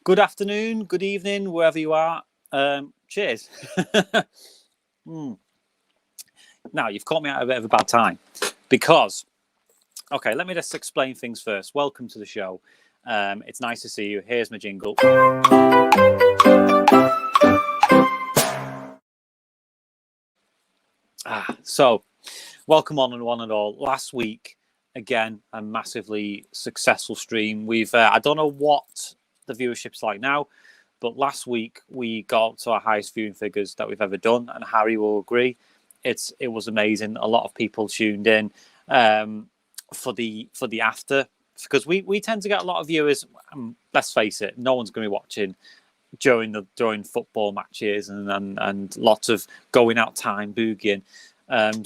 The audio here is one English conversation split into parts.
Good afternoon, good evening, wherever you are. Cheers. Mm. Now, you've caught me at a bit of a bad time because, okay, let me just explain things first. Welcome to the show. It's nice to see you. Here's my jingle. So, welcome on and one and all. Last week, again, a massively successful stream. I don't know what the viewership's like now, but last week we got to our highest viewing figures that we've ever done, and Harry will agree. It was amazing. A lot of people tuned in for the after, because we tend to get a lot of viewers. Let's face it, no one's going to be watching during football matches and lots of going out time boogieing.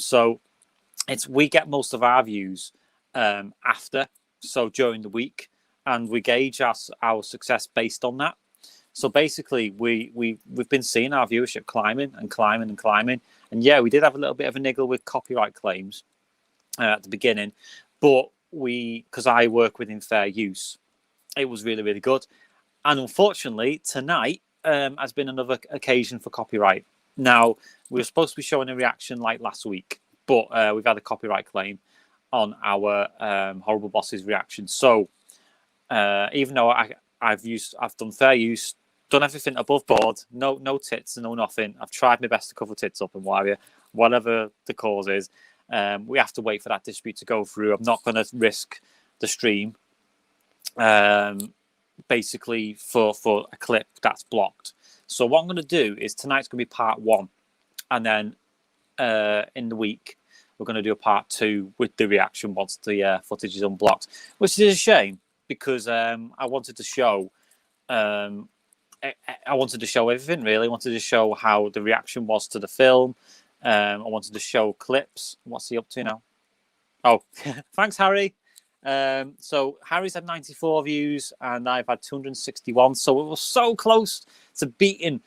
So we get most of our views after, so during the week, and we gauge our success based on that. So basically, we've been seeing our viewership climbing and climbing and climbing. And yeah, we did have a little bit of a niggle with copyright claims at the beginning, but because I work within fair use, it was really, really good. And unfortunately, tonight has been another occasion for copyright. Now, we were supposed to be showing a reaction like last week, but we've had a copyright claim on our Horrible Bosses reaction. So even though I've done fair use, done everything above board, no tits, no nothing. I've tried my best to cover tits up and whatever the cause is. We have to wait for that dispute to go through. I'm not going to risk the stream, basically for a clip that's blocked. So what I'm going to do is tonight's going to be part one, and then in the week we're going to do a part two with the reaction once the footage is unblocked, which is a shame because I wanted to show. I wanted to show everything, really. I wanted to show how the reaction was to the film. I wanted to show clips. What's he up to now? Oh, thanks, Harry. So Harry's had 94 views and I've had 261. So it was so close to leapfrogging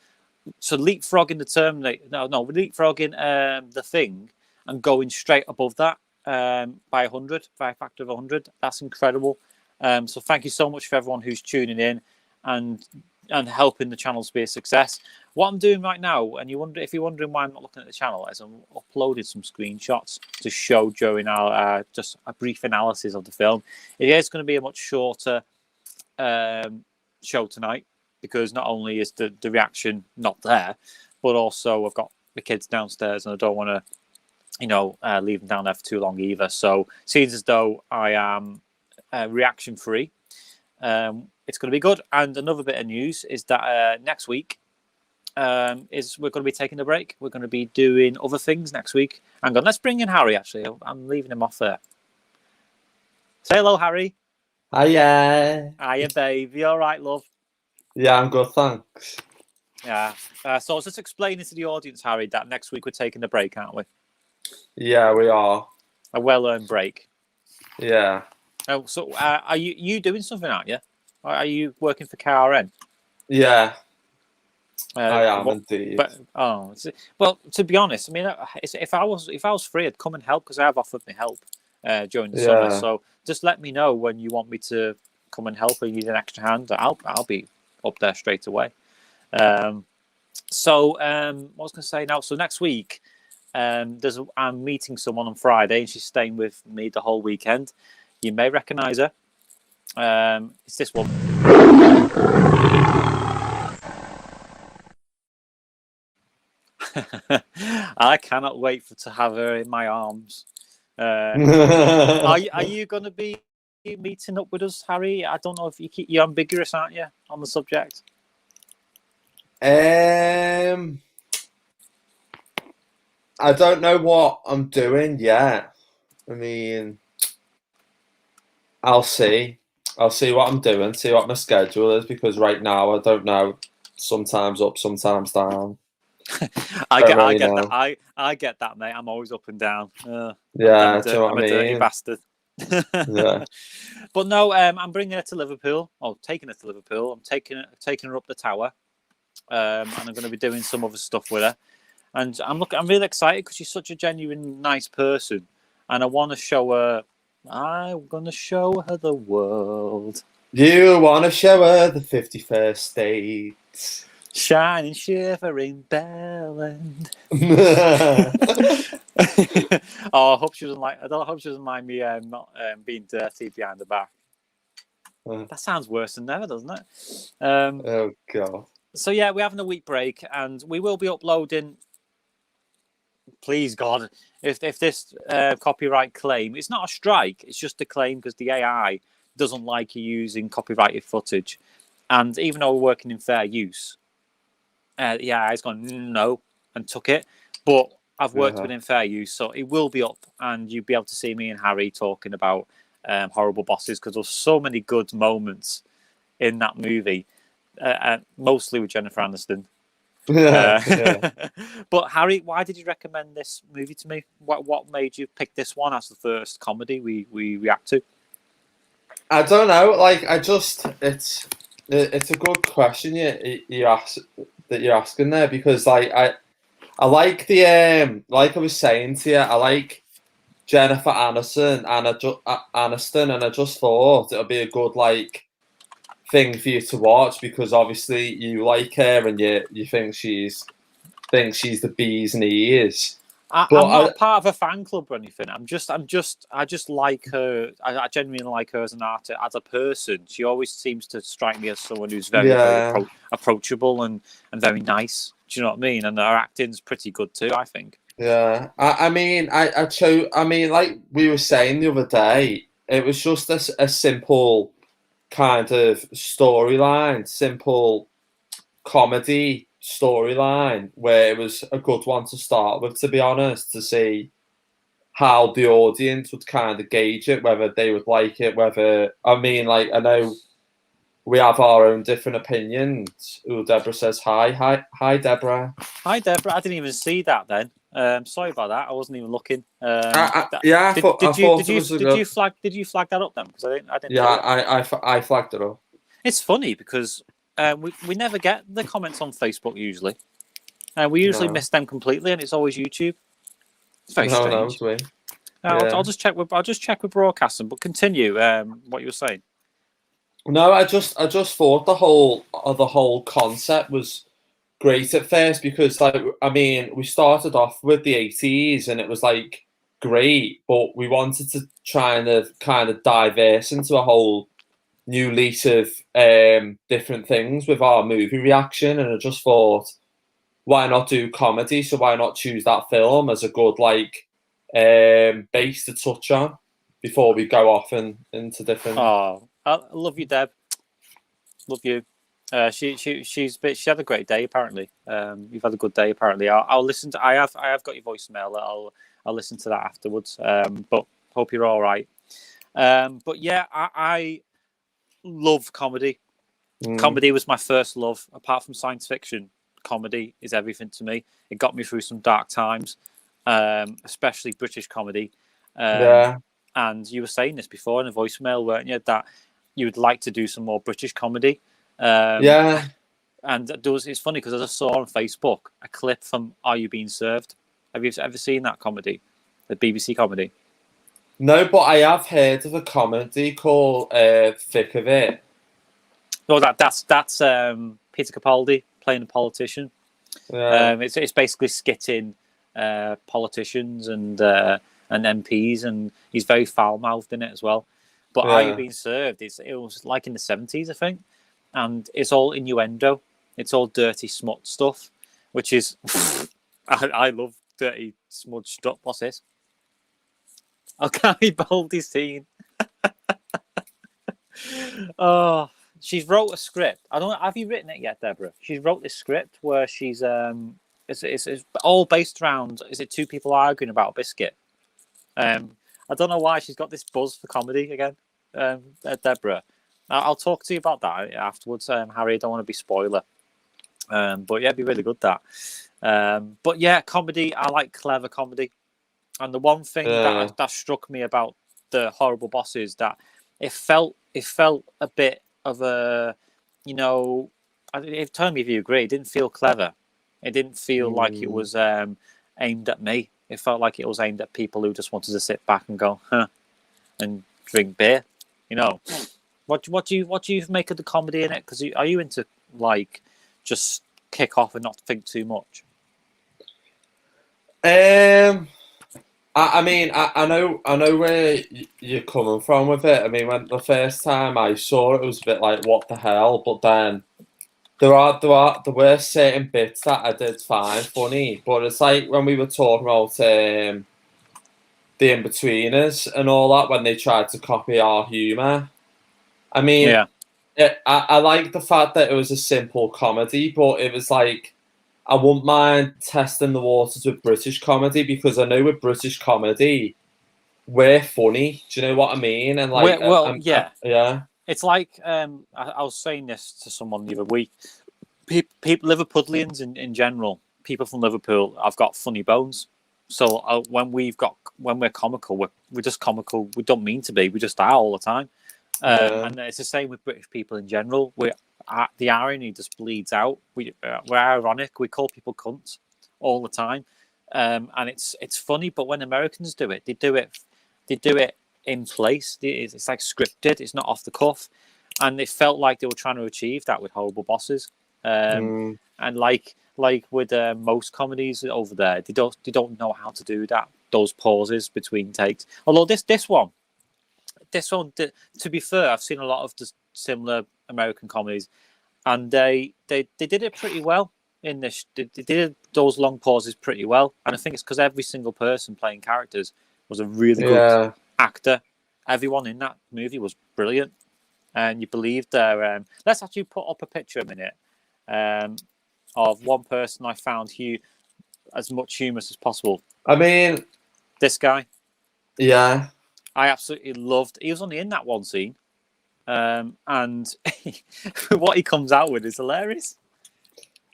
the thing and going straight above that by 100, by a factor of 100. That's incredible. So thank you so much for everyone who's tuning in and helping the channel to be a success. What I'm doing right now, and if you're wondering why I'm not looking at the channel, is I'm uploaded some screenshots to show during our just a brief analysis of the film. It is going to be a much shorter show tonight because not only is the reaction not there, but also I've got the kids downstairs and I don't want to, leave them down there for too long either. So it seems as though I am reaction free. It's going to be good. And another bit of news is that next week we're going to be taking a break. We're going to be doing other things next week. Hang on, let's bring in Harry, actually. I'm leaving him off there. Say hello, Harry. Hiya. Hiya, babe. You all right, love? Yeah, I'm good, thanks. Yeah. So I was just explaining to the audience, Harry, that next week we're taking a break, aren't we? Yeah, we are. A well-earned break. Yeah. Oh, so are you doing something, aren't you? Are you working for KRN? Yeah. I am indeed. Well, to be honest, I mean, if I was free, I'd come and help because I have offered me help during the summer. So just let me know when you want me to come and help or you need an extra hand. I'll be up there straight away. What was I going to say now? So next week, I'm meeting someone on Friday, and she's staying with me the whole weekend. You may recognise her. It's this one. I cannot wait to have her in my arms. Are you going to be meeting up with us, Harry? I don't know if you're ambiguous, aren't you, on the subject? I don't know what I'm doing yet. I mean, I'll see. I'll see what I'm doing, see what my schedule is, because right now I don't know. Sometimes up, sometimes down. I get that. I get that, mate. I'm always up and down. Yeah, I'm a dirty bastard. Yeah. But no, I'm bringing her to Liverpool. Oh, taking her to Liverpool. I'm taking her up the tower, and I'm going to be doing some other stuff with her. And I'm really excited because she's such a genuine, nice person, and I want to show her. I'm going to show her the world. You want to show her the 51st state. Shining, shivering Belland. Oh, I hope she doesn't like. I don't hope she doesn't mind me not being dirty behind the back. That sounds worse than never, doesn't it? Oh God. So yeah, we're having a week break, and we will be uploading. Please God, if this copyright claim, it's not a strike, it's just a claim because the AI doesn't like you using copyrighted footage, and even though we're working in fair use, the AI's gone no and took it, but I've worked within fair use, so it will be up, and you'll be able to see me and Harry talking about Horrible Bosses because there's so many good moments in that movie, mostly with Jennifer Aniston. But Harry, why did you recommend this movie to me? What made you pick this one as the first comedy we react to? I don't know. Like, it's a good question you ask that you're asking there because I like the like I was saying to you, I like Jennifer Aniston and I just thought it would be a good like thing for you to watch because obviously you like her and you think she's the bee's knees. I'm not part of a fan club or anything. I just like her. I genuinely like her as an artist, as a person. She always seems to strike me as someone who's very approachable and very nice. Do you know what I mean? And her acting's pretty good too, I think. Yeah, I mean, like we were saying the other day, it was just a simple kind of storyline, simple comedy storyline where it was a good one to start with, to be honest, to see how the audience would kind of gauge it, whether they would like it, whether, I mean, like, I know we have our own different opinions. Ooh, Deborah says hi, Deborah. Hi, Deborah. I didn't even see that then. Sorry about that. I wasn't even looking. Did you flag that up then? Because I didn't. Yeah, I flagged it up. It's funny because we never get the comments on Facebook usually. We usually miss them completely, and it's always YouTube. It's very strange. I'll just check with broadcasting. But continue. What you were saying. No, I just thought the whole concept was great at first because, like, I mean, we started off with the 80s and it was like great, but we wanted to try and kind of diverse into a whole new lease of different things with our movie reaction, and I just thought, why not do comedy? So why not choose that film as a good like base to touch on before we go off into different. Oh, I love you, Deb. Love you. She had a great day apparently. You've had a good day apparently. I'll listen to. I have got your voicemail. I'll listen to that afterwards. But hope you're all right. But yeah, I love comedy. Comedy was my first love. Apart from science fiction, comedy is everything to me. It got me through some dark times, especially British comedy. And you were saying this before in a voicemail, weren't you? That you would like to do some more British comedy. And it's funny because I just saw on Facebook a clip from Are You Being Served? Have you ever seen that comedy? The BBC comedy? No, but I have heard of a comedy called Thick of It. Oh, that's Peter Capaldi playing a politician. It's basically skitting politicians and MPs, and he's very foul-mouthed in it as well. But Are You Being Served? It was like in the 70s, I think, and it's all innuendo. It's all dirty smut stuff, which is I love dirty smudge stuff. What's this? Okay, Baldy scene. Oh, she's wrote a script. I don't know. Have you written it yet, Deborah? She wrote this script where she's it's all based around. Is it two people arguing about a biscuit? I don't know why she's got this buzz for comedy again, Deborah. I'll talk to you about that afterwards, Harry. I don't want to be spoiler. But yeah, it'd be really good that. But yeah, comedy. I like clever comedy. And the one thing that struck me about the Horrible Bosses that it felt a bit of a, tell me if you agree. It didn't feel clever. It didn't feel like it was aimed at me. It felt like it was aimed at people who just wanted to sit back and go, huh, and drink beer, What do you make of the comedy in it? Because are you into like just kick off and not think too much? I mean, I know where you're coming from with it. I mean, when the first time I saw it, it was a bit like, what the hell? But then there were certain bits that I did find funny. But it's like when we were talking about the In-Betweeners and all that, when they tried to copy our humour. I mean, Yeah. I like the fact that it was a simple comedy, but it was like, I wouldn't mind testing the waters with British comedy, because I know with British comedy, we're funny. Do you know what I mean? And like, Yeah. yeah, It's like I was saying this to someone the other week. People Liverpudlians in general, people from Liverpool, I've got funny bones. So when we're comical, we're just comical. We don't mean to be. We just are all the time. yeah, And it's the same with British people in general. The irony just bleeds out. We're ironic. We call people cunts all the time, and it's funny. But when Americans do it, they do it in place. It's like scripted. It's not off the cuff, and it felt like they were trying to achieve that with Horrible Bosses. mm, And like with most comedies over there, they don't know how to do that. Those pauses between takes. Although this one, to be fair, I've seen a lot of the similar American comedies, and they did it pretty well in this. They did those long pauses pretty well, and I think it's because every single person playing characters was a really good yeah. actor. Everyone in that movie was brilliant, and you believed their. Let's actually put up a picture a minute of one person I found as much humorous as possible. I mean, This guy, yeah. I absolutely loved. He was only in that one scene, and what he comes out with is hilarious.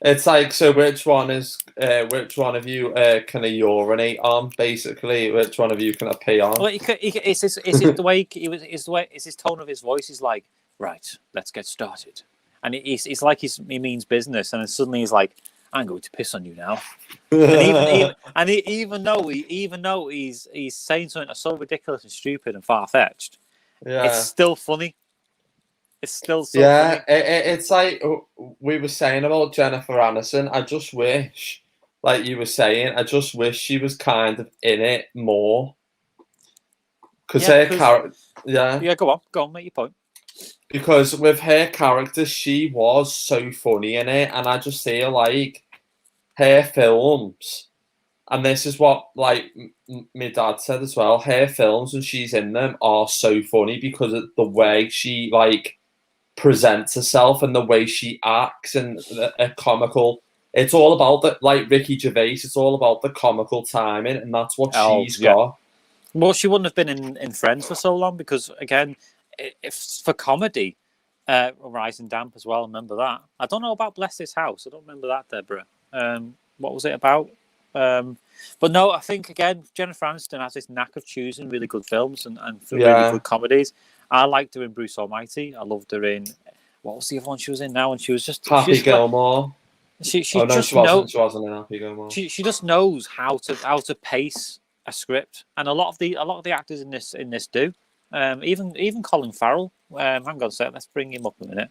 It's like, so which one of you can I urinate on? Basically, which one of you can I pee on? Well, it's the way it's his tone of his voice. He's like, right, let's get started, and it's like he means business, and then suddenly he's like, I'm going to piss on you now, and even though he's saying something that's so ridiculous and stupid and far fetched, Yeah. it's still funny. It's still so Yeah, funny. it's like we were saying about Jennifer Aniston. I just wish, like you were saying, I just wish she was kind of in it more. Because Yeah, her character, yeah, yeah, go on, make your point. because with her character, she was so funny in it, and I just feel like her films, and this is what like my dad said as well. Her films when she's in them are so funny because of the way she like presents herself and the way she acts and a comical. It's all about the, like Ricky Gervais. It's all about the comical timing, and that's what she's got. Well, she wouldn't have been in Friends for so long because, again, if for comedy, Rise and Damp as well. Remember that? I don't know about Bless This House. I don't remember that, Deborah. What was it about? But no, I think again, Jennifer Aniston has this knack of choosing really good films and really good comedies. I liked her in Bruce Almighty. I loved her in what was the other one she was in now? And she was just Happy Gilmore. She oh no, just she wasn't. She wasn't in Happy Gilmore. She just knows how to pace a script, and a lot of the actors in this do. Even Colin Farrell. Hang on a sec. Let's bring him up a minute.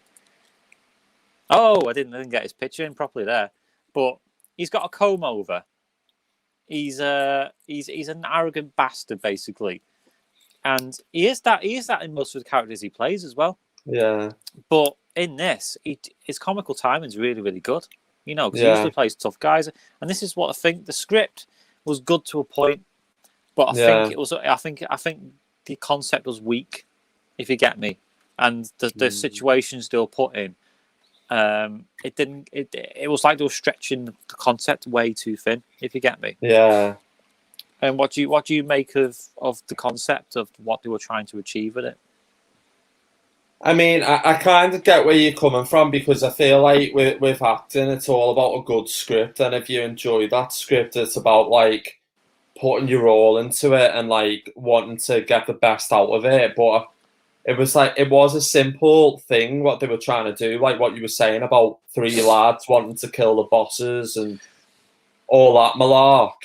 Oh, I didn't get his picture in properly there, but he's got a comb over. He's an arrogant bastard basically, and he is that in most of the characters he plays as well. Yeah. But in this, his comical timing is really, really good. You know, because he Yeah. usually plays tough guys, and this is what I think. The script was good to a point, but I think it was. I think the concept was weak, if you get me, and the situations they were put in. It didn't. It was like they were stretching the concept way too thin, if you get me. Yeah. And what do you make of the concept of what they were trying to achieve with it? I mean, I kind of get where you're coming from, because I feel like with acting, it's all about a good script, and if you enjoy that script, it's about like putting your all into it and like wanting to get the best out of it. But it was a simple thing what they were trying to do, like what you were saying about three lads wanting to kill the bosses and all that malark.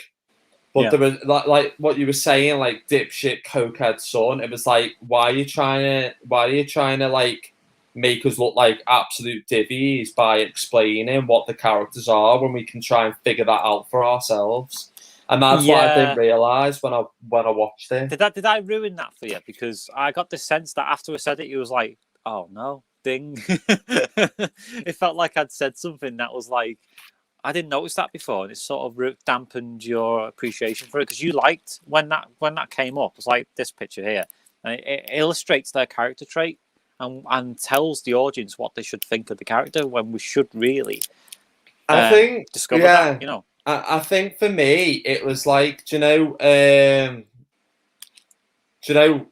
But there was like what you were saying, like dipshit cokehead son. It was like, why are you trying to like make us look like absolute divvies by explaining what the characters are when we can try and figure that out for ourselves? And that's what I didn't realise when I watched it. Did I ruin that for you? Because I got the sense that after I said it, you was like, "Oh no, ding!" It felt like I'd said something that was like, I didn't notice that before, and it sort of dampened your appreciation for it because you liked when that came up. It's like this picture here, and it illustrates their character trait and tells the audience what they should think of the character when we should really, I think, discover that. You know, I think for me it was like, do you know,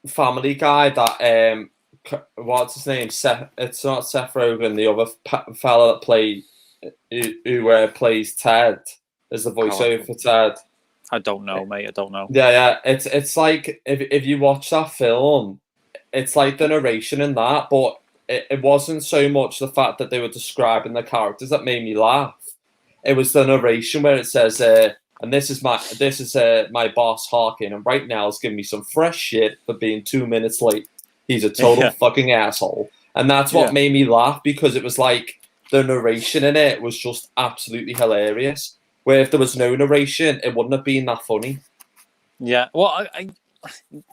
Family Guy, that what's his name? Seth. It's not Seth Rogen. The other fella that played who plays Ted as the voiceover for Ted. I don't know, mate. I don't know. Yeah. It's like if you watch that film, it's like the narration in that, but it wasn't so much the fact that they were describing the characters that made me laugh. It was the narration where it says, and this is my boss Harkin, and right now he's giving me some fresh shit for being 2 minutes late. He's a total fucking asshole. And that's what made me laugh, because it was like the narration in it was just absolutely hilarious. Where if there was no narration, it wouldn't have been that funny. Yeah, well,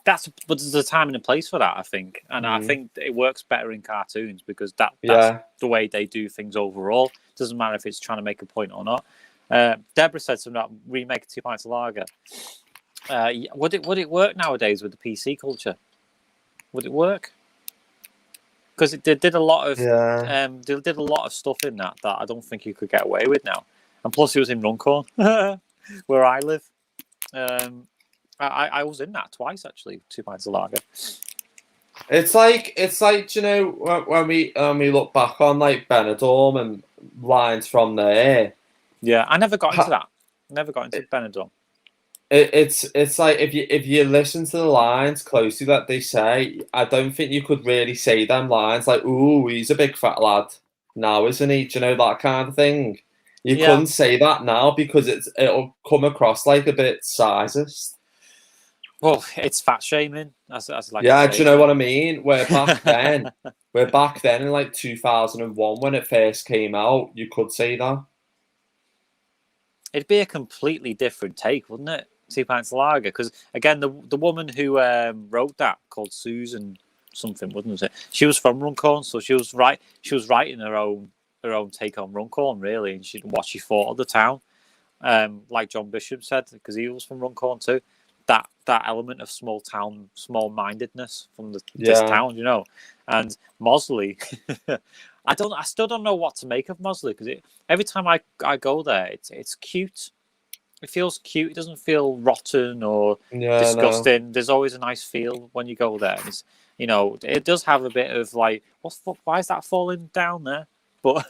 but there's a time and a place for that, I think, and I think it works better in cartoons because that's the way they do things overall. Doesn't matter if it's trying to make a point or not. Deborah said something about remake 2 Pints of Lager. Would it work nowadays with the PC culture? Would it work? Because they did a lot of they did a lot of stuff in that I don't think you could get away with now. And plus, it was in Runcorn, where I live. I was in that twice actually. 2 Pints of Lager. It's like you know, when we look back on like Benidorm and lines from there. Yeah, I never got into that. Never got into Benidorm. It's like if you listen to the lines closely that they say, I don't think you could really say them lines like, "Ooh, he's a big fat lad now, isn't he?" Do you know, that kind of thing? You couldn't say that now because it'll come across like a bit sizist. Well, it's fat shaming. As like do you know what I mean? Where back then in like 2001 when it first came out, you could say that. It'd be a completely different take, wouldn't it? 2 Pints of Lager, because again, the woman who wrote that, called Susan something, wasn't it? She was from Runcorn, so she was writing her own take on Runcorn, really, and what she thought of the town. Like John Bishop said, because he was from Runcorn too. That element of small mindedness from this town, you know. And Mosley, I still don't know what to make of Mosley, because every time I go there, it's cute. It feels cute. It doesn't feel rotten or disgusting. No. There's always a nice feel when you go there. It's, you know, it does have a bit of like, why is that falling down there? But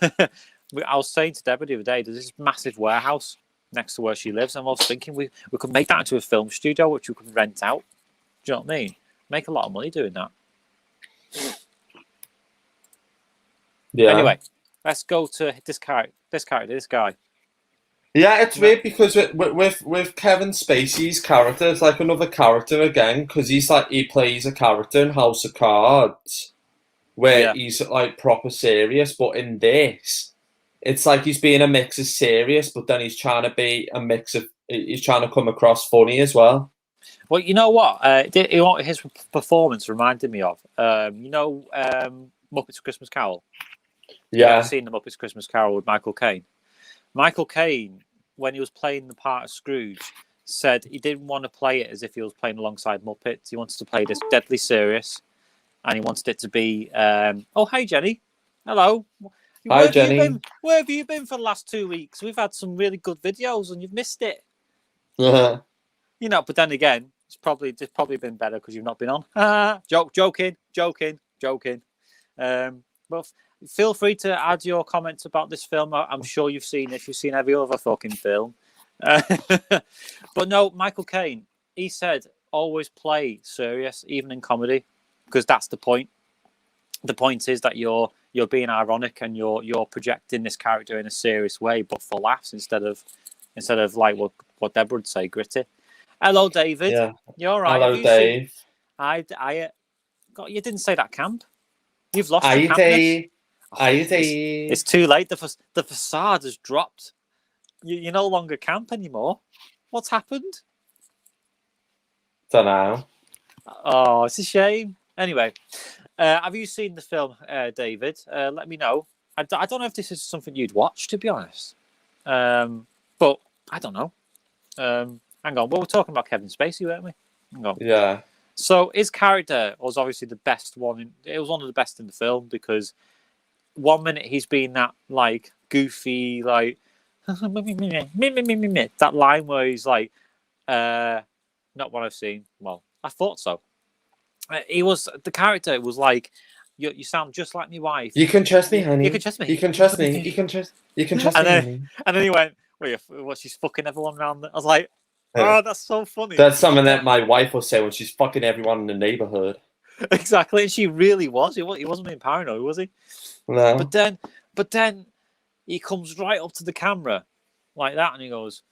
I was saying to Deborah the other day, there's this massive warehouse next to where she lives, and I was thinking we could make that into a film studio, which we could rent out. Do you know what I mean? Make a lot of money doing that. Yeah. Anyway, let's go to this guy. Yeah, it's weird because with Kevin Spacey's character, it's like another character again, because he plays a character in House of Cards where he's like proper serious, but in this, it's like he's being a mix of serious, but then he's trying to be a mix of, he's trying to come across funny as well. Well, you know what? His performance reminded me of, Muppets Christmas Carol. Yeah. I've seen the Muppets Christmas Carol with Michael Caine. Michael Caine, when he was playing the part of Scrooge, said he didn't want to play it as if he was playing alongside Muppets. He wanted to play this deadly serious, and he wanted it to be, oh, hey, Jenny. Hello. Hi, Jenny. Where have you been for the last 2 weeks? We've had some really good videos, and you've missed it. Uh-huh. You know, but then again, it's probably been better because you've not been on. Joking. Well, feel free to add your comments about this film. I'm sure you've seen it. You've seen every other fucking film. But no, Michael Caine, he said, always play serious, even in comedy, because that's the point. The point is that you're being ironic and you're projecting this character in a serious way, but for laughs instead of like, well, what Deborah would say, gritty. Hello, David. Yeah. You all right? Hello, Dave. God, you didn't say that camp. You've lost Are your you, campness. Dave? Oh, Are you, Dave? it's too late. The facade has dropped. You're no longer camp anymore. What's happened? Don't know. Oh, it's a shame. Anyway, have you seen the film, David? Let me know. I don't know if this is something you'd watch, to be honest. But I don't know. Hang on. Well, we're talking about Kevin Spacey, weren't we? Hang on. Yeah. So his character was obviously the best one. It was one of the best in the film because 1 minute he's been that like goofy, like that line where he's like, not what I've seen. Well, I thought so. He was the character was like, you sound just like my wife. You can trust me, honey. You can trust me. You can trust me. You can trust me, honey. And then he went, "What? She's fucking everyone around." I was like, "Oh, that's so funny." That's something that my wife will say when she's fucking everyone in the neighborhood. Exactly, and she really was. He wasn't being paranoid, was he? No. But then he comes right up to the camera like that, and he goes,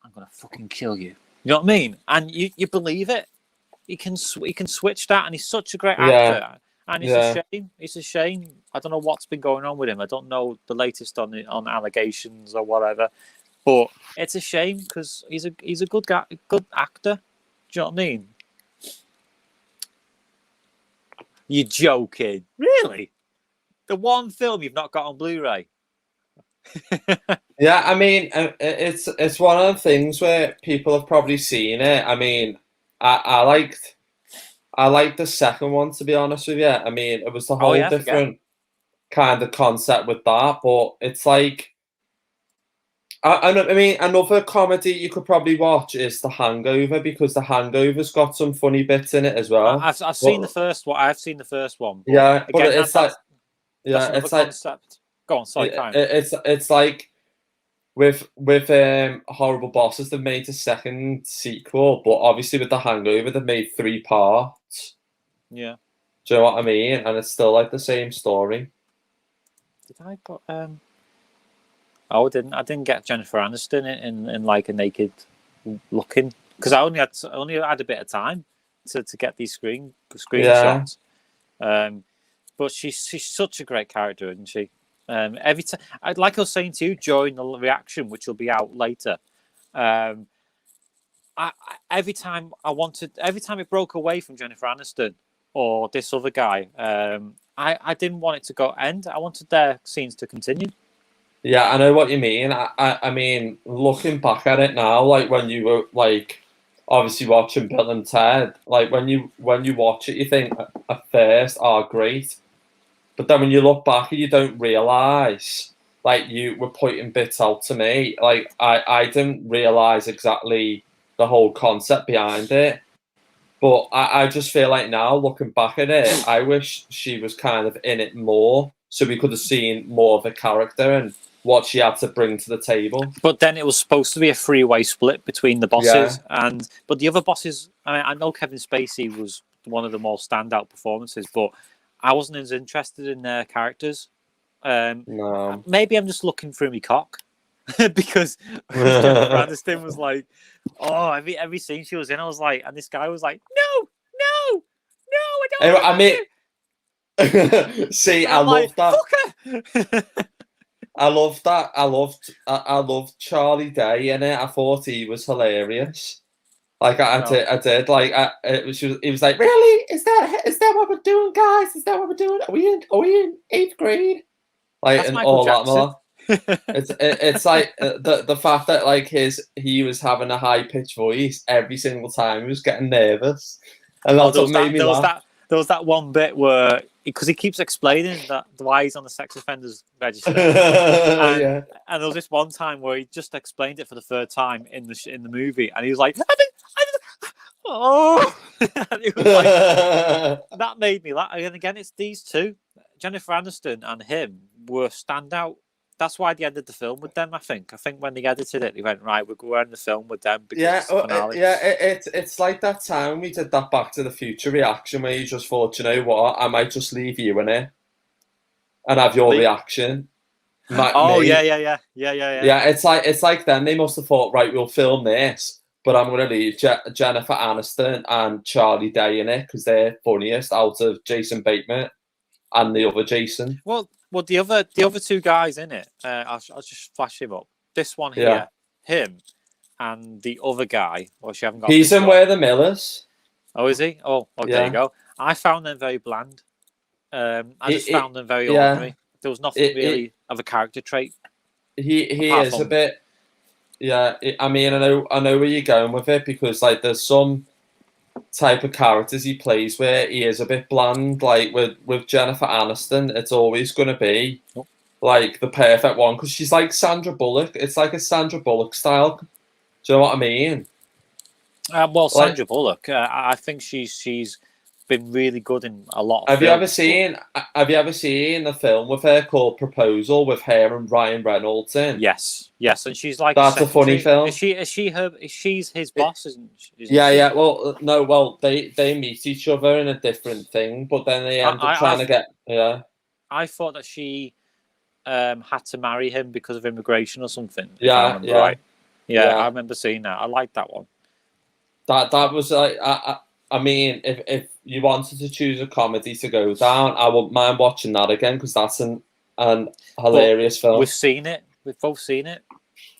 "I'm gonna fucking kill you." You know what I mean? And you believe it. He can switch that, and he's such a great actor. And it's a shame. It's a shame. I don't know what's been going on with him. I don't know the latest on allegations or whatever. But it's a shame because he's a good guy, good actor. Do you know what I mean? You're joking, really? The one film you've not got on Blu-ray. Yeah, I mean, it's one of the things where people have probably seen it. I mean, I liked the second one, to be honest with you. I mean, it was the whole different kind of concept with that, but it's like, I mean, another comedy you could probably watch is The Hangover, because The Hangover's got some funny bits in it as well. I've seen the first one. I've seen the first one. But yeah, but again, it's like, yeah, that's it's like concept. Go on, sorry, Karen. It's like with Horrible Bosses, they've made a second sequel, but obviously with The Hangover, they've made 3 parts. Yeah. Do you know what I mean? And it's still like the same story. Did I put Oh, I didn't get Jennifer Aniston in like a naked looking, because I only had a bit of time to get these screenshots. But she's such a great character, isn't she? Every time, like I was saying to you during the reaction, which will be out later. Every time it broke away from Jennifer Aniston or this other guy, I didn't want it to end. I wanted their scenes to continue. Yeah, I know what you mean. I mean, looking back at it now, like when you were like obviously watching Bill and Ted, like when you watch it, you think at first, "Oh, great," but then when you look back, you don't realize like you were pointing bits out to me. Like I didn't realize exactly the whole concept behind it, but I just feel like now looking back at it, I wish she was kind of in it more, so we could have seen more of the character and what she had to bring to the table. But then it was supposed to be a 3-way split between the bosses, but the other bosses. I know Kevin Spacey was one of the more standout performances, but I wasn't as interested in their characters. No. Maybe I'm just looking through my cock because Jennifer Aniston was like, "Oh, every scene she was in, I was like," and this guy was like, "No, I don't." I mean, see, I love that. I loved that. I loved Charlie Day in it. I thought he was hilarious. Like I did. Like he was like, "Really? Is that what we're doing, guys? Is that what we're doing? Are we in 8th grade?" Like, that's and Michael all Jackson. it's like the fact that like he was having a high pitched voice every single time. He was getting nervous, and that's what made me laugh. There was that one bit where, because he keeps explaining that why he's on the sex offenders register, and there was this one time where he just explained it for the 3rd time in the movie, and he was like, "Oh," and it was like, that made me laugh. And again, it's these two, Jennifer Aniston and him, were standout. That's why they ended the film with them. I think when they edited it, they went, "Right, we're in the film with them." It's like that time we did that Back to the Future reaction where you just thought, "You know what? I might just leave you in it and have your reaction." Oh Mate. yeah. It's like then they must have thought, right, we'll film this, but I'm going to leave Jennifer Aniston and Charlie Day in it because they're funniest out of Jason Bateman and the other Jason. Well, the other two guys in it. I'll just flash him up. This one Yeah. here, him, and the other guy. Well, she haven't got. He's in Where the Millers. Oh, is he? Oh, there you go. I found them very bland. I just found them very ordinary. There was nothing really of a character trait. He is a bit. Yeah, I mean, I know where you're going with it because like there's some type of characters he plays where he is a bit bland. Like with Jennifer Aniston, it's always going to be like the perfect one because she's like Sandra Bullock. It's like a Sandra Bullock style. Do you know what I mean? Well, Sandra Bullock, I think she's been really good in a lot of films. Have you ever seen a film with her called Proposal with her and Ryan Reynolds in? Yes, and she's like that's a funny film. She's his boss, isn't she? Yeah. Well, no. Well, they meet each other in a different thing, but then they end up trying to get. Yeah. I thought that she had to marry him because of immigration or something. Yeah. Right. Yeah, I remember seeing that. I liked that one. That was like. I mean, if you wanted to choose a comedy to go down, I wouldn't mind watching that again because that's an hilarious film. We've seen it. We've both seen it.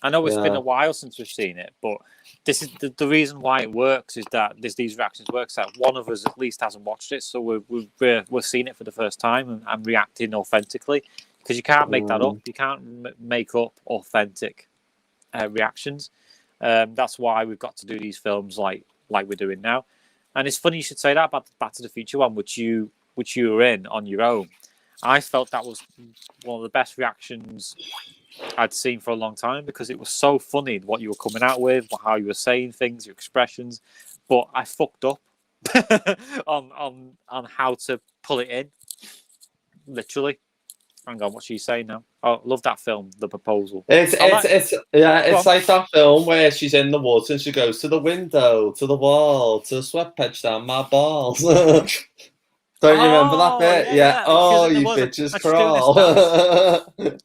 I know it's been a while since we've seen it, but this is the reason why it works is that these reactions works out. One of us at least hasn't watched it, so we're seeing it for the first time and reacting authentically because you can't make that up. You can't make up authentic reactions. That's why we've got to do these films like we're doing now. And it's funny you should say that about the Back to the Future one, which you were in on your own. I felt that was one of the best reactions I'd seen for a long time because it was so funny what you were coming out with, how you were saying things, your expressions. But I fucked up on how to pull it in, literally. Hang on, what's she saying now? Oh, love that film, The Proposal. It's like that film where she's in the woods and she goes to the window, to the wall, to sweat patch down my balls. Don't you remember that bit? Yeah. Oh, you bitches crawl.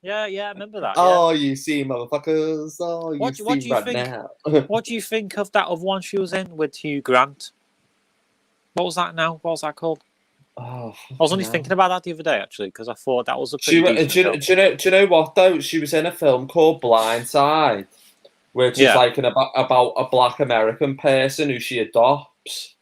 Yeah, I remember that. Oh, you see, motherfuckers. Oh, you see right now. What do you think of that of one she was in with Hugh Grant? What was that now? What was that called? Oh, I was only thinking about that the other day actually because I thought that was a pretty do you know what though? She was in a film called Blindside, which is like about a Black American person who she adopts,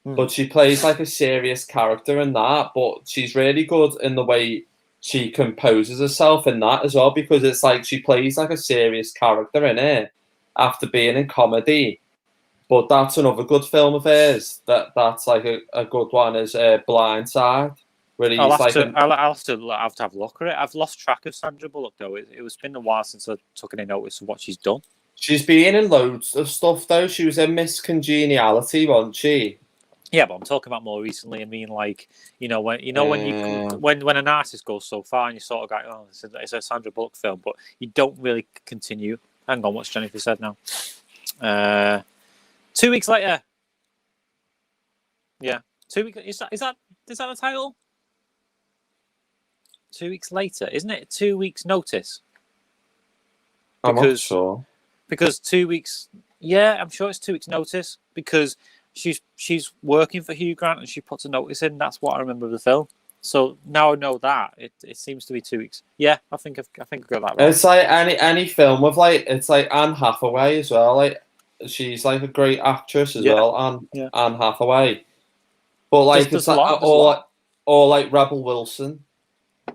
but she plays like a serious character in that. But she's really good in the way she composes herself in that as well because it's like she plays like a serious character in it after being in comedy. But that's another good film of hers. That's like a good one is Blindside. Where he's I'll have to have a look at it. I've lost track of Sandra Bullock though. It's been a while since I took any notice of what she's done. She's been in loads of stuff though. She was in Miss Congeniality, wasn't she? Yeah, but I'm talking about more recently. I mean, like when an artist goes so far and you sort of go, oh, it's a Sandra Bullock film, but you don't really continue. Hang on, what's Jennifer said now? 2 weeks later. Yeah. 2 weeks. Is that the title? 2 weeks later, isn't it? 2 weeks notice. I'm not sure. Because 2 weeks. Yeah, I'm sure it's 2 weeks notice because she's working for Hugh Grant and she puts a notice in. That's what I remember of the film. So now I know that it seems to be 2 weeks. Yeah, I think I've got that right. It's like any film with it's like Anne Hathaway as well. Like she's like a great actress as well, Anne Hathaway. But like it's like or like Rebel Wilson.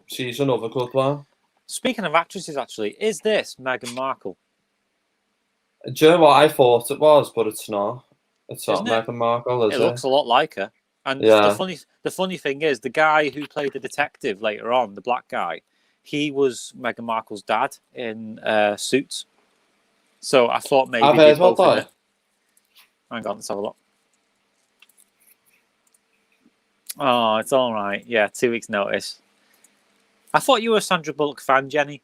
She's another good one. Speaking of actresses, actually, is this Meghan Markle? Do you know what I thought it was, but it's not. It's not Meghan Markle, is it? It looks a lot like her. And the funny thing is, the guy who played the detective later on, the black guy, he was Meghan Markle's dad in Suits. So I thought maybe I've heard about that. Hang on, let's have a look. Oh, it's all right. Yeah, 2 weeks notice. I thought you were a Sandra Bullock fan, Jenny.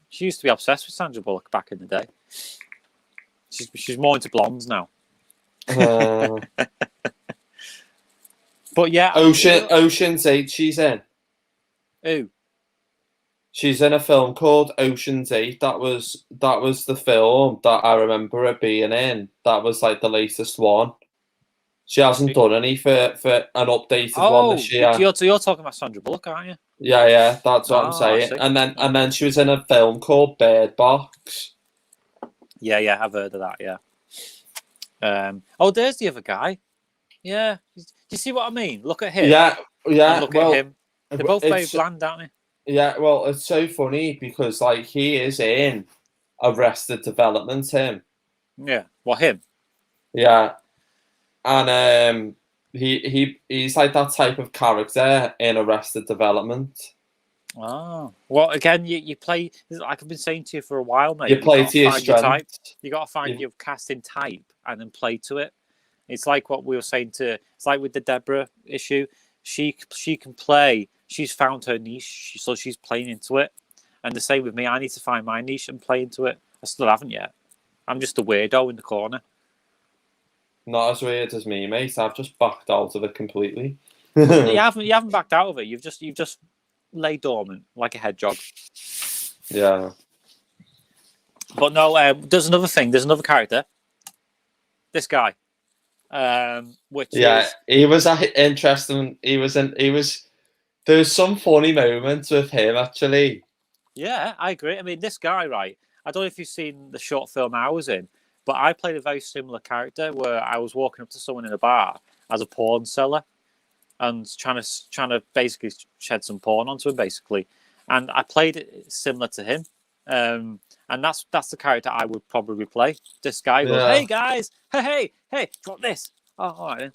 She used to be obsessed with Sandra Bullock back in the day. She's more into blondes now. But yeah, Ocean's 8. She's in. Who? She's in a film called Ocean's 8. That was the film that I remember her being in. That was like the latest one. She hasn't done any for an updated one Oh, this year. you're talking about Sandra Bullock, aren't you? Yeah, that's what I'm Oh, I saying. see. And then she was in a film called Bird Box. Yeah, I've heard of that. Yeah. Oh, there's the other guy. Yeah. Do you see what I mean? Look at him. Yeah, And yeah. look at Well, him. They're both very it's bland, aren't yeah. Well, it's so funny because like he is in Arrested Development. Him. they? Yeah. Well, him. Yeah, and he's like that type of character in Arrested Development. Oh. Well, again, you play. Like I've been saying to you for a while, mate. You play got to your type. strength. You got to find your casting type and then play to it. It's like what we were saying It's like with the Deborah issue. She can play. She's found her niche, so she's playing into it. And the same with me. I need to find my niche and play into it. I still haven't yet. I'm just a weirdo in the corner. Not as weird as me, mate. I've just backed out of it completely. You haven't backed out of it. You've just lay dormant like a hedgehog. Yeah. But no, there's another thing. There's another character. This guy, which is he was interesting. There's some funny moments with him actually. yeah, I agree. I mean, this guy, right? I don't know if you've seen the short film I was in, but I played a very similar character where I was walking up to someone in a bar as a porn seller and trying to basically shed some porn onto him, basically. And I played it similar to him. And that's the character I would probably play. This guy goes, "Hey guys, hey, drop this." Oh, all right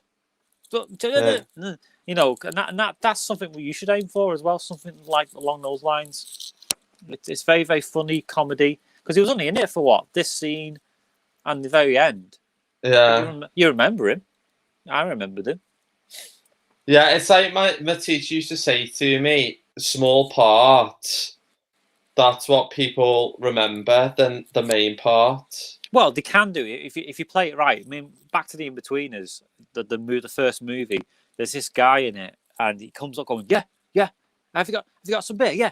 then. You know, and that's something you should aim for as well. Something like along those lines. It's very, very funny comedy because he was only in it for what, this scene and the very end. Yeah, you remember him. I remembered him. Yeah, it's like my teacher used to say to me, "Small parts. That's what people remember than the main part." Well, they can do it if you play it right. I mean, back to the In-Betweeners, the first movie. There's this guy in it, and he comes up going, "Yeah. Have you got some beer? Yeah.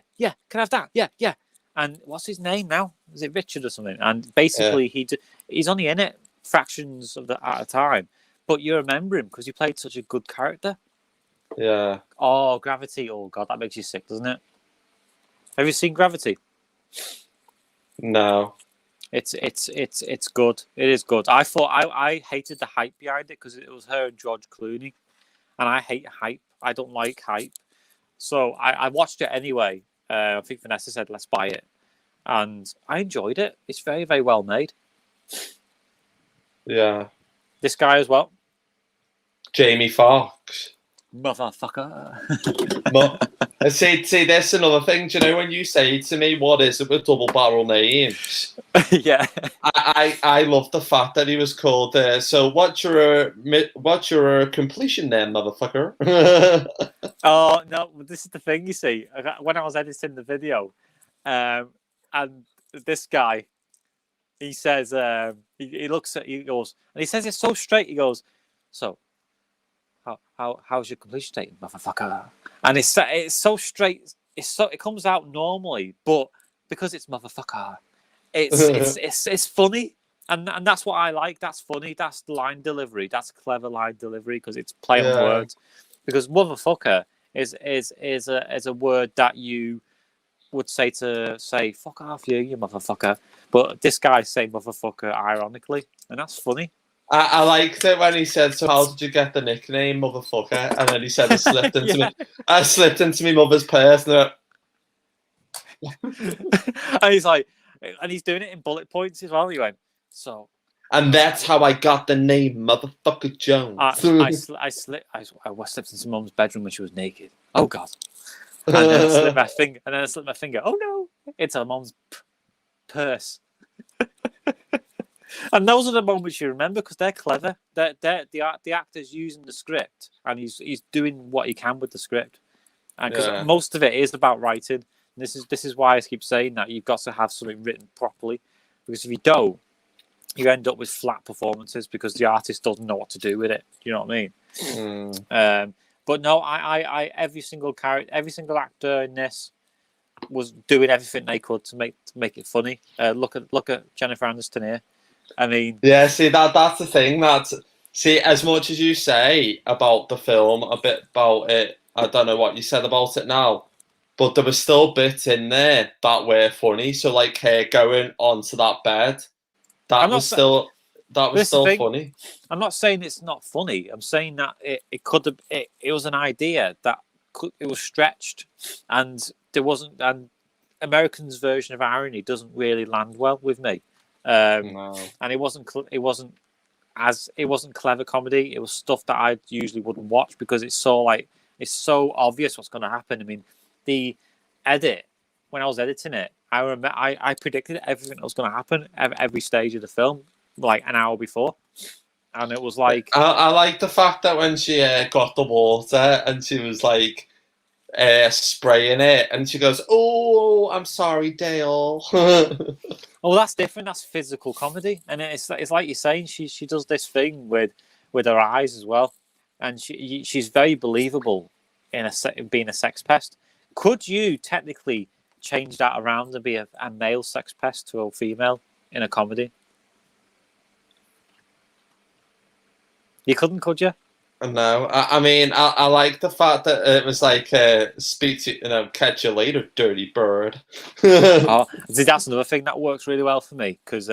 Can I have that? Yeah." And what's his name now? Is it Richard or something? And basically, he's only in it fractions of at a time, but you remember him because he played such a good character. Yeah. Oh, Gravity! Oh God, that makes you sick, doesn't it? Have you seen Gravity? No. It's good. It is good. I thought I hated the hype behind it because it was her and George Clooney, and I hate hype. I don't like hype, so I watched it anyway. I think Vanessa said let's buy it, and I enjoyed it. It's very, very well made. Yeah. This guy as well. Jamie Foxx. Motherfucker. See, that's another thing. Do you know when you say to me, "What is it with double barrel names?" Yeah. I love the fact that he was called. So what's your completion name, motherfucker? Oh no, this is the thing. You see, when I was editing the video, and this guy, he says, he looks at, he goes, and he says it's so straight. He goes, "So, how's your completion date, motherfucker?" And it's so straight. It comes out normally, but because it's motherfucker, it's funny, and that's what I like. That's funny. That's line delivery. That's clever line delivery because it's play on words. Because motherfucker is a word that you would say fuck off you motherfucker. But this guy saying motherfucker ironically, and that's funny. I liked it when he said, "So how did you get the nickname, motherfucker?" And then he said, "I slipped into me. I slipped into my mother's purse." And he's like, and he's doing it in bullet points as well. He went, "So." And that's how I got the name, Motherfucker Jones. I slipped into Mum's bedroom when she was naked. Oh God! And then I slipped my finger. Oh no! It's her mum's purse. And those are the moments you remember because they're clever. The actor's using the script and he's doing what he can with the script. And because most of it is about writing. And this is why I keep saying that you've got to have something written properly, because if you don't, you end up with flat performances because the artist doesn't know what to do with it. You know what I mean? But no, I every single character, every single actor in this, was doing everything they could to make it funny. Look at Jennifer Aniston here. I mean, Yeah, see that's the thing. See, as much as you say about the film, a bit about it, I don't know what you said about it now, but there were still bits in there that were funny. So like her going onto that bed, I'm that not. was still This is the thing. funny. I'm not saying it's not funny. I'm saying that it could have. It was an idea that it was stretched, and there wasn't. And Americans' version of irony doesn't really land well with me. No. And it wasn't clever comedy. It was stuff that I usually wouldn't watch because it's so obvious what's going to happen. I mean, the edit when I was editing it, I remember I predicted everything that was going to happen at every stage of the film, like an hour before, and it was like I like the fact that when she got the water and she was like spraying it, and she goes, "Oh, I'm sorry, Dale." oh, that's different. That's physical comedy, and it's like you're saying. She does this thing with her eyes as well, and she's very believable in being a sex pest. Could you technically change that around and be a male sex pest to a female in a comedy? You couldn't, could you? No, I mean, I like the fact that it was like, speak to, catch you later, dirty bird. Oh, see, that's another thing that works really well for me because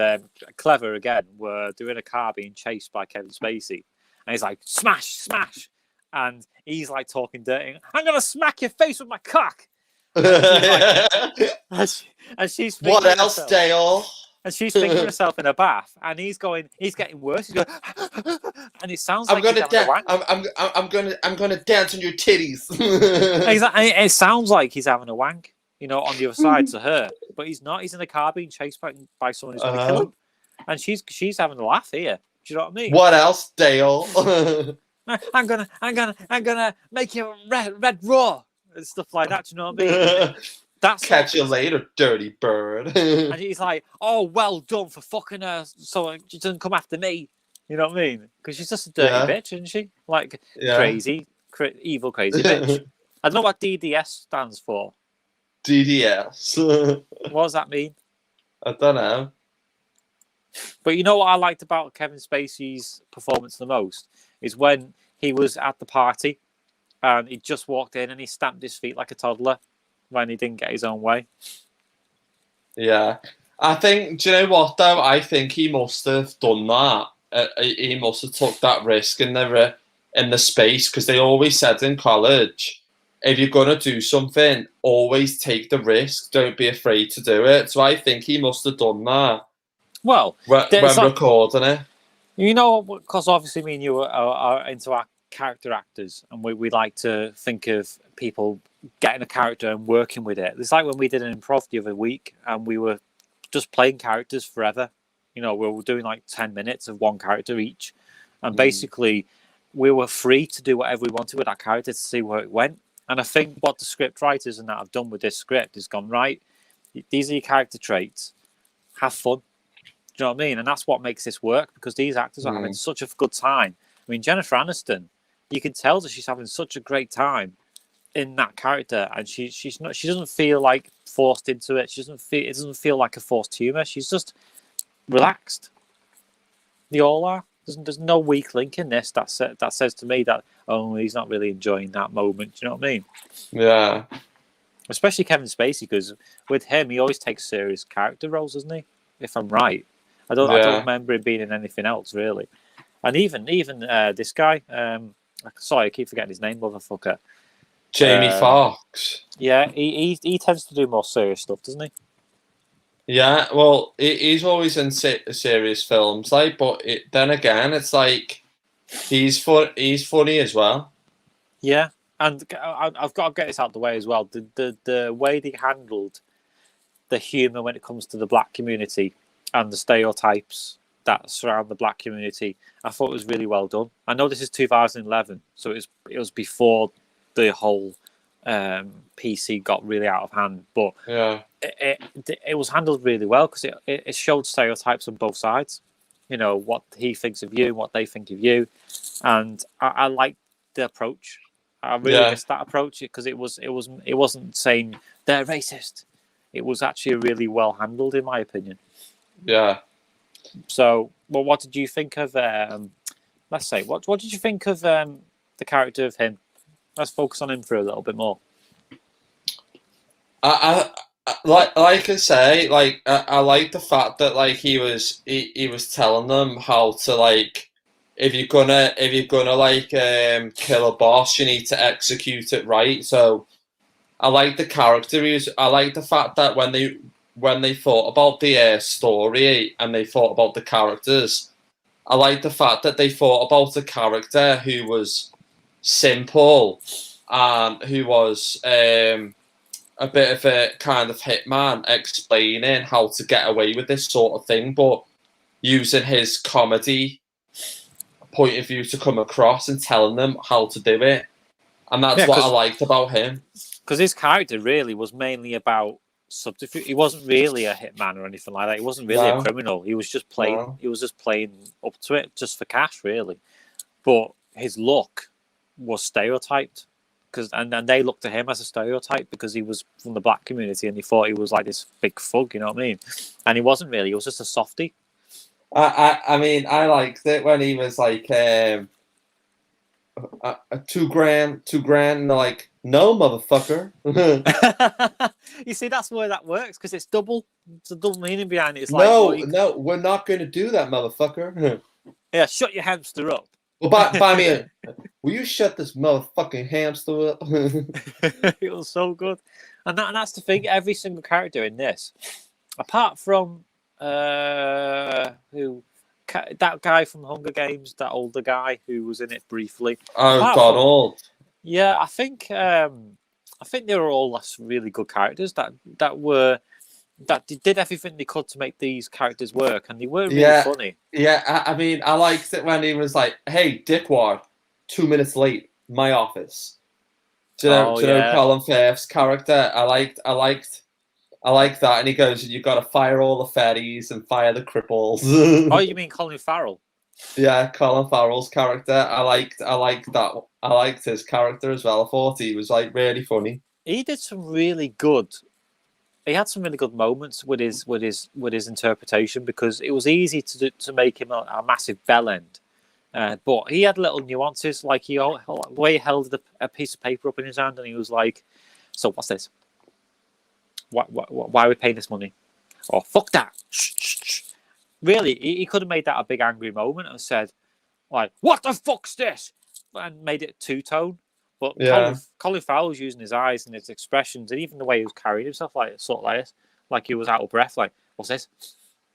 Clever again were doing a car being chased by Kevin Spacey, and he's like smash, smash, and he's like talking dirty. I'm gonna smack your face with my cock. And she's what else, herself. Dale? And she's fingering herself in a bath, and he's getting worse. He's going, and it sounds like he's having a wank. I'm gonna dance on your titties. Exactly. It sounds like he's having a wank, on the other side to her, but he's not. He's in a car being chased by someone who's going to kill him, and she's having a laugh here. Do you know what I mean? What else, Dale? I'm gonna make you red raw and stuff like that. Do you know what I mean? Catch you later, dirty bird. And he's like, "Oh, well done for fucking her, so she doesn't come after me." You know what I mean? Because she's just a dirty bitch, isn't she? Like crazy, evil, crazy bitch. I don't know what DDS stands for. DDS. What does that mean? I don't know. But you know what I liked about Kevin Spacey's performance the most is when he was at the party and he just walked in and he stamped his feet like a toddler when he didn't get his own way. Yeah. I think, do you know what though? I think he must have done that. He must have took that risk in the space, because they always said in college, if you're going to do something, always take the risk. Don't be afraid to do it. So I think he must have done that. Well, when recording it. Because obviously me and you are into our character actors, and we like to think of people getting a character and working with it. It's like when we did an improv the other week and we were just playing characters forever. We were doing like 10 minutes of one character each. And basically we were free to do whatever we wanted with that character to see where it went. And I think what the script writers and that have done with this script is gone, right, these are your character traits. Have fun. Do you know what I mean? And that's what makes this work, because these actors are having such a good time. I mean, Jennifer Aniston, you can tell that she's having such a great time in that character, and she doesn't feel like forced into it. It doesn't feel like a forced humor. She's just relaxed. They all are. There's no weak link in this that says to me that, oh, he's not really enjoying that moment. Do you know what I mean? Yeah. Especially Kevin Spacey, because with him he always takes serious character roles, doesn't he? If I'm right, I don't remember him being in anything else really. And even this guy, sorry, I keep forgetting his name, motherfucker. Jamie Foxx. Yeah, he tends to do more serious stuff, doesn't he? Yeah, well, he's always in serious films, like, but then again, it's like he's funny as well. Yeah, and I've got to get this out of the way as well. The way they handled the humour when it comes to the black community and the stereotypes that surround the black community, I thought it was really well done. I know this is 2011, so it was before the whole PC got really out of hand, but yeah, it was handled really well, because it showed stereotypes on both sides. What he thinks of you and what they think of you, and I like the approach. I really missed that approach because it wasn't saying they're racist. It was actually really well handled, in my opinion. Yeah. So, well, what did you think of? Let's say, what did you think of the character of him? Let's focus on him for a little bit more. Like I say, like I like the fact that like he was telling them how to like if you're gonna like kill a boss, you need to execute it right. So I like the character. I like the fact that when they thought about the story and they thought about the characters, I like the fact that they thought about a character who was simple and who was a bit of a kind of hitman explaining how to get away with this sort of thing, but using his comedy point of view to come across and telling them how to do it. And that's what I liked about him. Because his character really was mainly about subterfuge. He wasn't really a hitman or anything like that. He wasn't really a criminal. He was just playing. No. He was just playing up to it just for cash, really. But his look was stereotyped. And they looked at him as a stereotype because he was from the black community and they thought he was like this big thug, you know what I mean? And he wasn't really. He was just a softie. I mean, I liked it when he was like, $2 grand, and they're like, no, motherfucker. You see, that's where that works because it's double. It's a double meaning behind it. It's no, we're not going to do that, motherfucker. Yeah, shut your hamster up. Well, buy me a. Will you shut this motherfucking hamster up? It was so good, and that's the thing. Every single character in this, apart from that guy from Hunger Games, that older guy who was in it briefly. Oh, Donald. Yeah, I think they were all really good characters that did everything they could to make these characters work, and they were really funny. Yeah, I mean, I liked it when he was like, "Hey, Dickwad, 2 minutes late, my office." Do you know Colin Firth's character? I liked that, and he goes, "You got to fire all the fairies and fire the cripples." Oh, you mean Colin Farrell? Yeah, Colin Farrell's character. I liked that. I liked his character as well. I thought he was like really funny. He did some really good. He had some really good moments with his interpretation because it was easy to make him a massive bellend, but he had little nuances. Like the way he held a piece of paper up in his hand and he was like, "So what's this? Why are we paying this money? Oh, fuck that!" Shh. Really, he could have made that a big angry moment and said, "Like, what the fuck's this?" and made it two-tone. But Colin Farrell was using his eyes and his expressions and even the way he was carrying himself, like sort of like this, like he was out of breath. Like, what's this?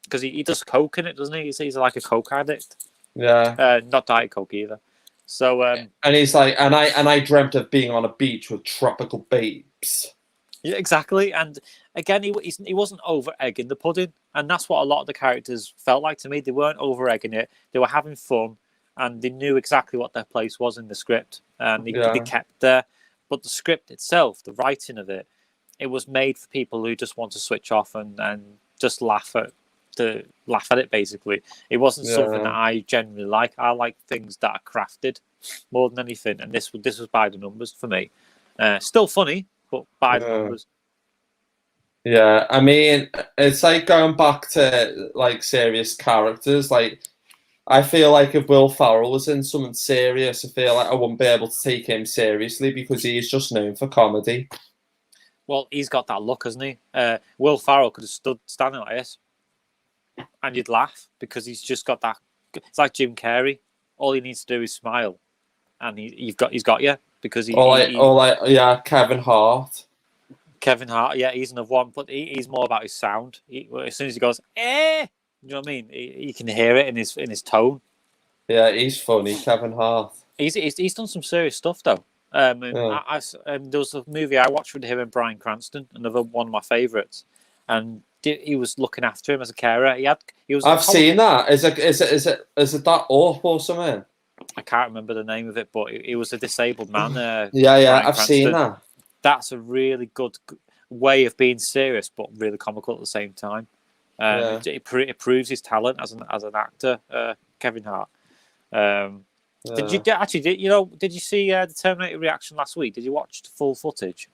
Because he does coke in it, doesn't he? He's like a coke addict. Yeah. Not Diet Coke either. So. And he's like, and I dreamt of being on a beach with tropical babes. Yeah, exactly. And again, he wasn't over egging the pudding, and that's what a lot of the characters felt like to me. They weren't over egging it. They were having fun. And they knew exactly what their place was in the script, and they kept there. But the script itself, the writing of it, it was made for people who just want to switch off and just laugh at it. Basically, it wasn't something that I generally like. I like things that are crafted more than anything, and this was by the numbers for me. Still funny, but by the numbers. Yeah, I mean, it's like going back to like serious characters, like. I feel like if Will Ferrell was in something serious, I feel like I wouldn't be able to take him seriously because he's just known for comedy. Well, he's got that look, hasn't he? Will Ferrell could have stood standing like this, and you'd laugh because he's just got that. It's like Jim Carrey. All he needs to do is smile, and he's got you because Kevin Hart. Kevin Hart, yeah, he's another one, but he's more about his sound. As soon as he goes, eh. You know what I mean? You can hear it in his tone. Yeah, he's funny, Kevin Hart. He's done some serious stuff though. There was a movie I watched with him and Bryan Cranston, another one of my favourites, and he was looking after him as a carer. I've seen that. Is it that awful or something? I can't remember the name of it, but he was a disabled man. I've seen that. That's a really good way of being serious, but really comical at the same time. It proves his talent as an actor, Kevin Hart. Did you actually? Did you see the Terminator reaction last week? Did you watch the full footage?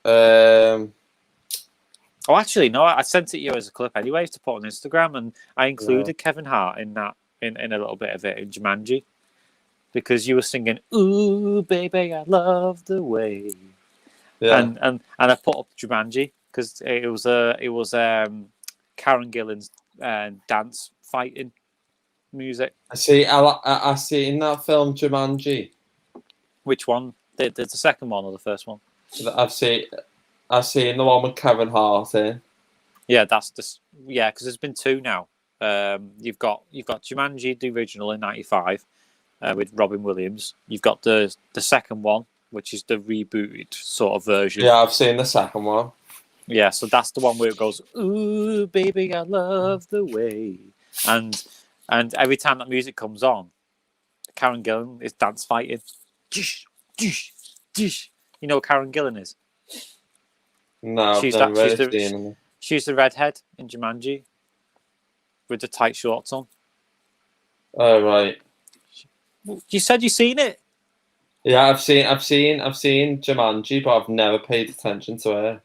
Oh, actually, no. I sent it you as a clip anyway to put on Instagram, and I included Kevin Hart in that in a little bit of it in Jumanji, because you were singing "Ooh, baby, I love the way," and I put up Jumanji because it was Karen Gillan's dance fighting music. I see. I seen that film Jumanji. Which one? The second one or the first one? I've seen the one with Kevin Hart in. Yeah, that's this. Yeah, because there's been two now. You've got Jumanji, the original in '95, with Robin Williams. You've got the second one, which is the rebooted sort of version. Yeah, I've seen the second one. Yeah, so that's the one where it goes, "Ooh, baby, I love the way," and every time that music comes on, Karen Gillan is dance fighting. You know what Karen Gillan is? No, she's the redhead in Jumanji with the tight shorts on. Oh right. You said you seen it? Yeah, I've seen Jumanji, but I've never paid attention to her.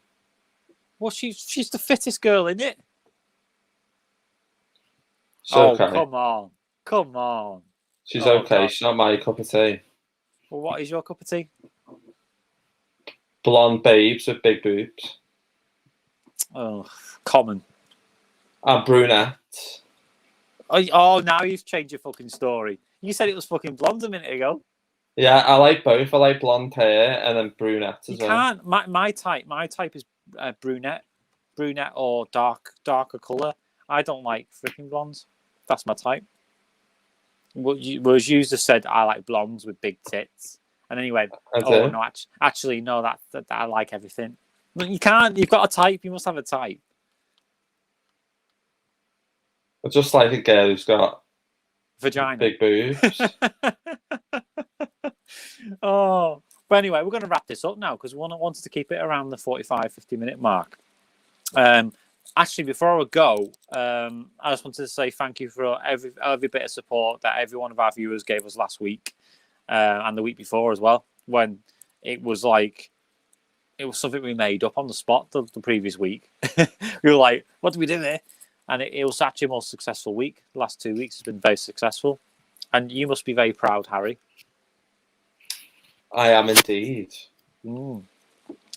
Well, she's the fittest girl in it. Okay. Come on. She's okay. God. She's not my cup of tea. Well, what is your cup of tea? Blonde babes with big boobs. Oh, common. And brunettes. Oh, now you've changed your fucking story. You said it was fucking blonde a minute ago. Yeah, I like both. I like blonde hair and then brunettes as well. You can't. My type is brunette or darker colour. I don't like freaking blondes. That's my type. Whereas you just said I like blondes with big tits, and then you went, "Oh no, actually no, that I like everything." But you can't. You've got a type. You must have a type. I just like a girl who's got vagina, big boobs. Oh, but anyway, we're going to wrap this up now because we wanted to keep it around the 45-50 minute mark. Actually, before I go, I just wanted to say thank you for every bit of support that every one of our viewers gave us last week and the week before as well, when it was something we made up on the spot the previous week. We were like, what do we do here? And it was actually a more successful week. The last 2 weeks has been very successful. And you must be very proud, Harry. I am indeed.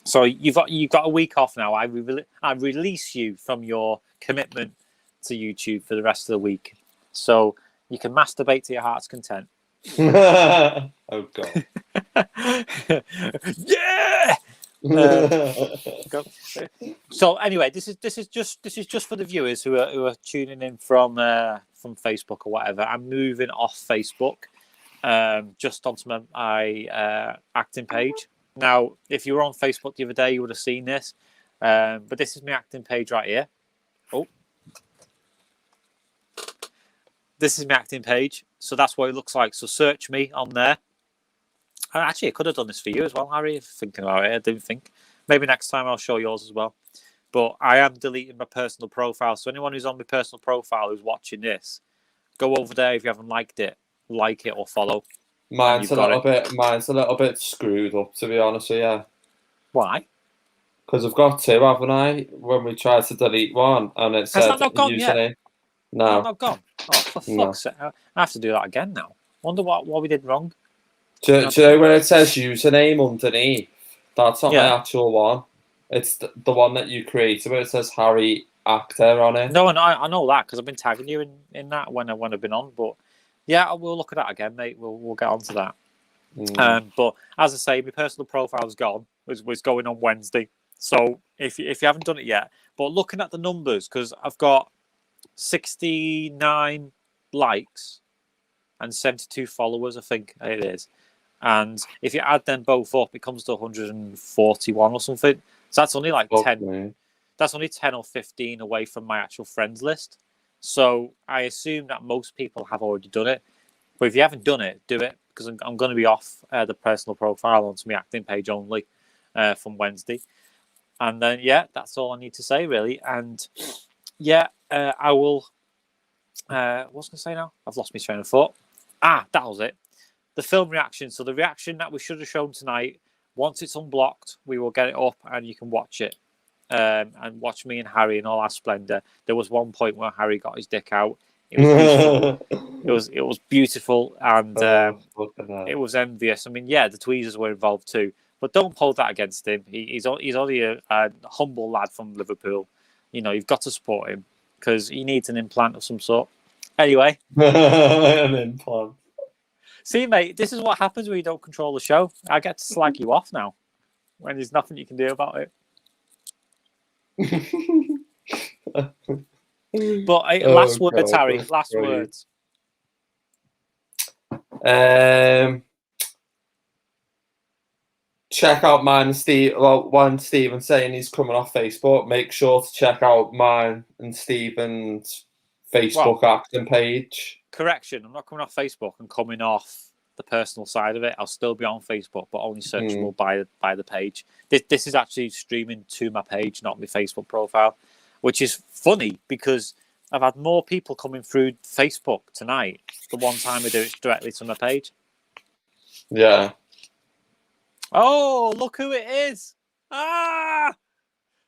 So you've got a week off now. I release you from your commitment to YouTube for the rest of the week, so you can masturbate to your heart's content. Oh God! Yeah. So anyway, this is just for the viewers who are tuning in from Facebook or whatever. I'm moving off Facebook, just onto my acting page. Now, if you were on Facebook the other day, you would have seen this. But this is my acting page right here. Oh. This is my acting page. So that's what it looks like. So search me on there. Actually, I could have done this for you as well, Harry, if thinking about it. I didn't think. Maybe next time I'll show yours as well. But I am deleting my personal profile. So anyone who's on my personal profile who's watching this, go over there if you haven't liked it. Like it or follow. Mine's a little bit screwed up, to be honest with you. Why? Because I've got two, haven't I? When we tried to delete one, and it said not gone username. Yet? No, not gone. Oh, for fuck's sake! I have to do that again now. Wonder what we did wrong. Do you know when it says username underneath? That's not my actual one. It's the one that you created where it says Harry Actor on it. No, I know that because I've been tagging you in that when I've been on, but. Yeah, we'll look at that again, mate. We'll get onto that. But as I say, my personal profile's gone. Was going on Wednesday. So if you haven't done it yet, but looking at the numbers, because I've got 69 likes and 72 followers, I think it is. And if you add them both up, it comes to 141 or something. So that's only like 10. That's only 10 or 15 away from my actual friends list. So I assume that most people have already done it. But if you haven't done it, do it, because I'm going to be off the personal profile onto my acting page only from Wednesday. And then, that's all I need to say, really. And, I will What was I going to say now? I've lost my train of thought. That was it. The film reaction. So the reaction that we should have shown tonight, once it's unblocked, we will get it up and you can watch it. And watch me and Harry in all our splendour. There was one point where Harry got his dick out. It was beautiful. it was beautiful, and it was envious. I mean, yeah, the tweezers were involved too, but don't hold that against him. He's only a humble lad from Liverpool. You know, you've got to support him because he needs an implant of some sort. Anyway, an implant. See, mate, this is what happens when you don't control the show. I get to slag you off now when there's nothing you can do about it. But last words, Harry. Last words. Check out mine and Steve. Well, when Stephen's saying he's coming off Facebook, make sure to check out mine and Stephen's Facebook acting page. Correction, I'm not coming off Facebook and coming off the personal side of it. I'll still be on Facebook, but only searchable by the page. This is actually streaming to my page, not my Facebook profile, which is funny because I've had more people coming through Facebook tonight the one time I do it directly to my page. Yeah. Oh, look who it is.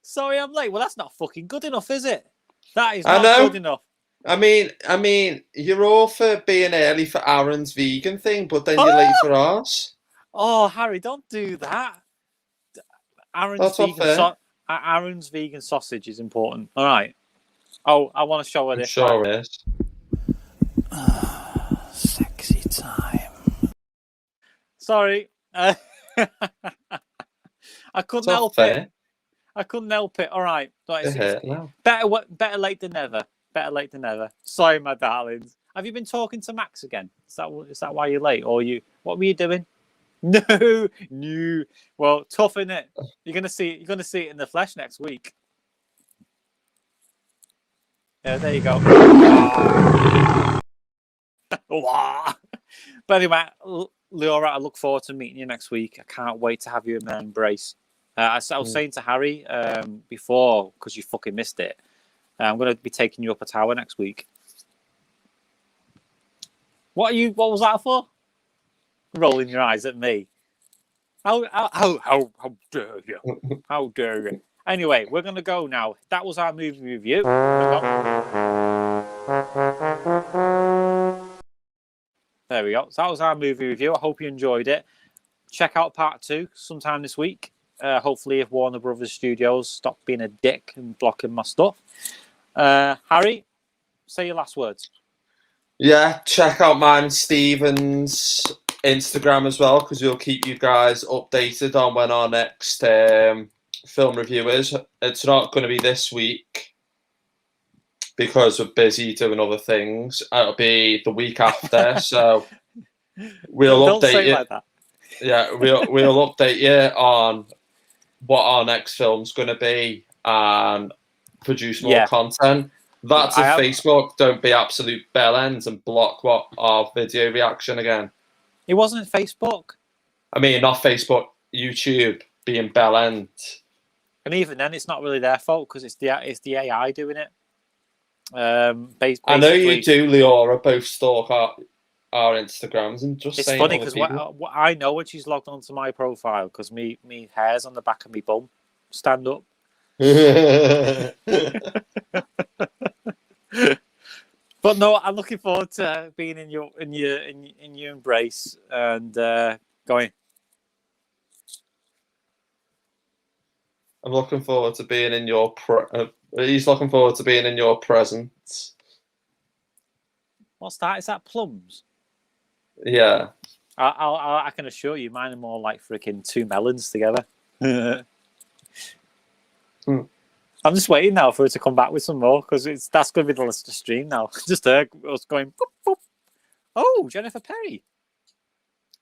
Sorry I'm late. Well, that's not fucking good enough, is it? That is not good enough. I mean, you're all for being early for Aaron's vegan thing, but then you're late for ours. Oh, Harry, don't do that. Aaron's vegan sausage is important. All right. Oh, I want to show her this. Sure it is. Sexy time. Sorry. I couldn't help it. I couldn't help it. All right. Better late than never. Better late than never. Sorry, my darlings. Have you been talking to Max again? Is that why you're late? Or what were you doing? No. Well, tough, innit? You're gonna see it in the flesh next week. Yeah, there you go. But anyway, Leora, I look forward to meeting you next week. I can't wait to have you in my embrace. I was saying to Harry before, because you fucking missed it, I'm going to be taking you up a tower next week. What was that for? Rolling your eyes at me. How dare you? How dare you? Anyway, we're going to go now. That was our movie review. There we go. So that was our movie review. I hope you enjoyed it. Check out part 2 sometime this week. Hopefully, if Warner Brothers Studios stop being a dick and blocking my stuff. Harry, say your last words. Yeah, check out mine and Stephen's Instagram as well, because we'll keep you guys updated on when our next film review is. It's not going to be this week because we're busy doing other things. It'll be the week after, so we'll update you. Like that. Yeah, we'll update you on what our next film's going to be and produce more content. That's Facebook don't be absolute bellends and block what our video reaction again. It wasn't Facebook. I mean, not Facebook, YouTube being bellend. And even then, it's not really their fault because it's the AI doing it. I know you do, Leora, both stalk our Instagrams and just. It's funny because I know when she's logged onto my profile because me hair's on the back of my bum. Stand up. But no, I'm looking forward to being in your embrace and going. I'm looking forward to being in your. He's looking forward to being in your presence. What's that? Is that plums? Yeah. I can assure you, mine are more like freaking 2 melons together. I'm just waiting now for her to come back with some more because that's going to be the list of stream now. Just her was going, boop, boop. Oh, Jennifer Perry.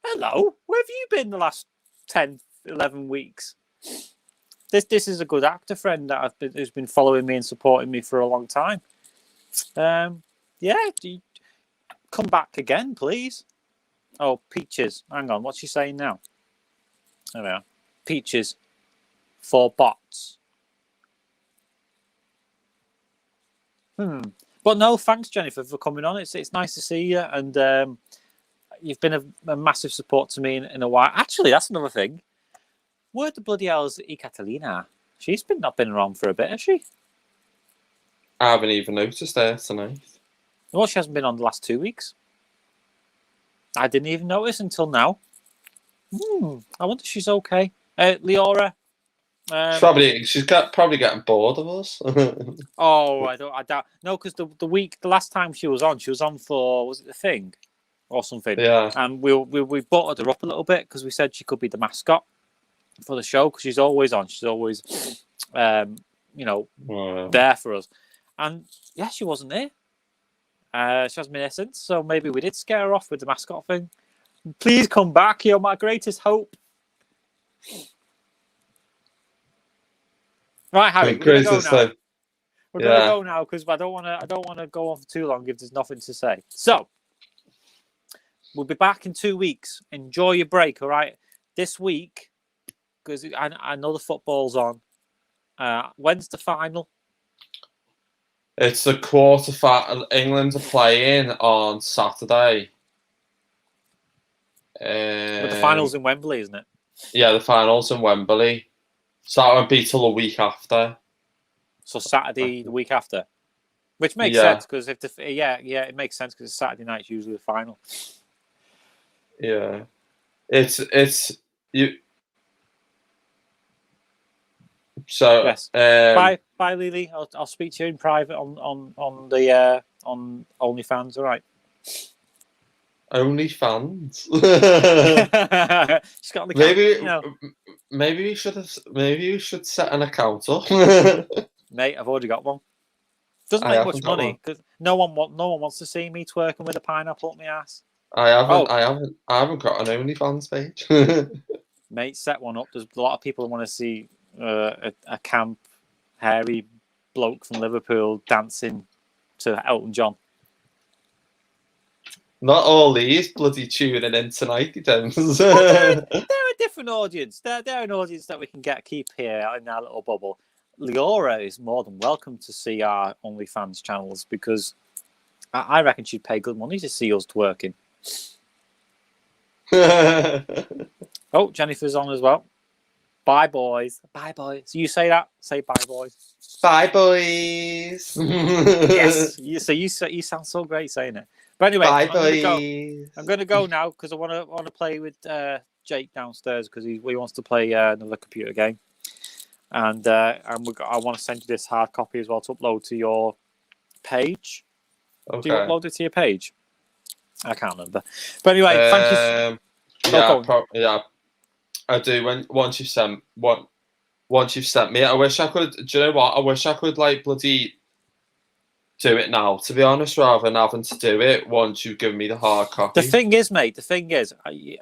Hello. Where have you been the last 10, 11 weeks? This is a good actor friend who's been following me and supporting me for a long time. Yeah, come back again, please. Oh, Peaches. Hang on, what's she saying now? There we are. Peaches for bots. But no, thanks, Jennifer, for coming on. It's nice to see you, and you've been a massive support to me in a while. Actually, that's another thing. Where the bloody hell is Catalina? She's not been around for a bit, has she? I haven't even noticed her tonight. Well, she hasn't been on the last 2 weeks. I didn't even notice until now. I wonder if she's okay. Leora. She's probably getting bored of us. I doubt. No, because the last time she was on for, was it The Thing or something? Yeah. And we buttered her up a little bit because we said she could be the mascot for the show because she's always on. She's always, there for us. And yeah, she wasn't there. She hasn't been there since. So maybe we did scare her off with the mascot thing. Please come back. You're my greatest hope. Right, Harry, we're going to go now. We're going to go now because I don't want to go on for too long if there's nothing to say. So we'll be back in 2 weeks. Enjoy your break, all right? This week, because I know the football's on. When's the final? It's the quarter-final. England are playing on Saturday. But the final's in Wembley, isn't it? Yeah, the final's in Wembley. So that won't be till the week after. So Saturday, the week after, which makes sense because it makes sense because Saturday night's usually the final. Yeah, it's you. So yes. Bye, Lily. I'll speak to you in private on OnlyFans. All right. OnlyFans. She's got on the maybe you should set an account up. Mate, I've already got one. Doesn't make much money because no one wants to see me twerking with a pineapple up my ass. I haven't got an OnlyFans page. Mate, set one up. There's a lot of people who want to see a camp, hairy bloke from Liverpool dancing to Elton John. Not all these bloody tuning in tonight, they're a different audience. They're an audience that we can keep here in our little bubble. Leora is more than welcome to see our OnlyFans channels because I reckon she'd pay good money to see us twerking. Oh, Jennifer's on as well. Bye, boys. Bye, boys. You say that. Say bye, boys. Bye, boys. Yes. You sound so great saying it. But anyway, bye, boys. I'm going to go now because I want to play with Jake downstairs because he wants to play another computer game. And I want to send you this hard copy as well to upload to your page. Okay. Do you upload it to your page? I can't remember. But anyway, thank you. Yeah, I do. Once you've sent me it, I wish I could. Do you know what? I wish I could bloody do it now. To be honest, rather than having to do it once you've given me the hard copy. The thing is, mate.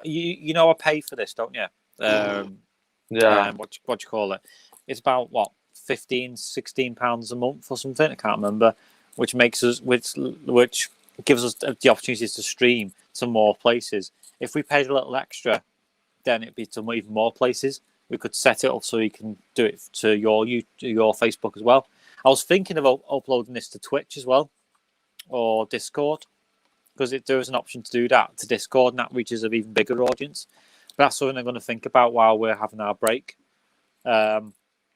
You know I pay for this, don't you? Yeah. What do you call it? It's about what £16 a month or something. I can't remember. Which makes us which gives us the opportunities to stream to more places. If we paid a little extra, then it'd be to even more places. We could set it up so you can do it to your Facebook as well. I was thinking of uploading this to Twitch as well or Discord because there is an option to do that to Discord, and that reaches an even bigger audience. But that's something I'm going to think about while we're having our break.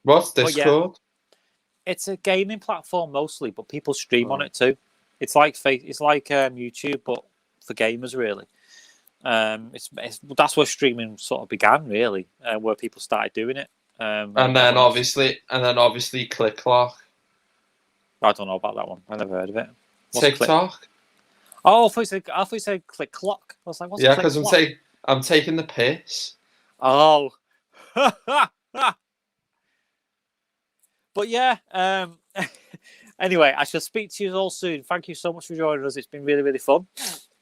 What's Discord? It's a gaming platform mostly, but people stream on it too. It's like YouTube, but for gamers, really. That's where streaming sort of began, really, where people started doing it. And then obviously Click Clock. I don't know about that one. I never heard of it. What's TikTok. I thought you said Click Clock. I was like, what's Click because I'm taking the piss. Oh. But yeah, anyway, I shall speak to you all soon. Thank you so much for joining us. It's been really, really fun.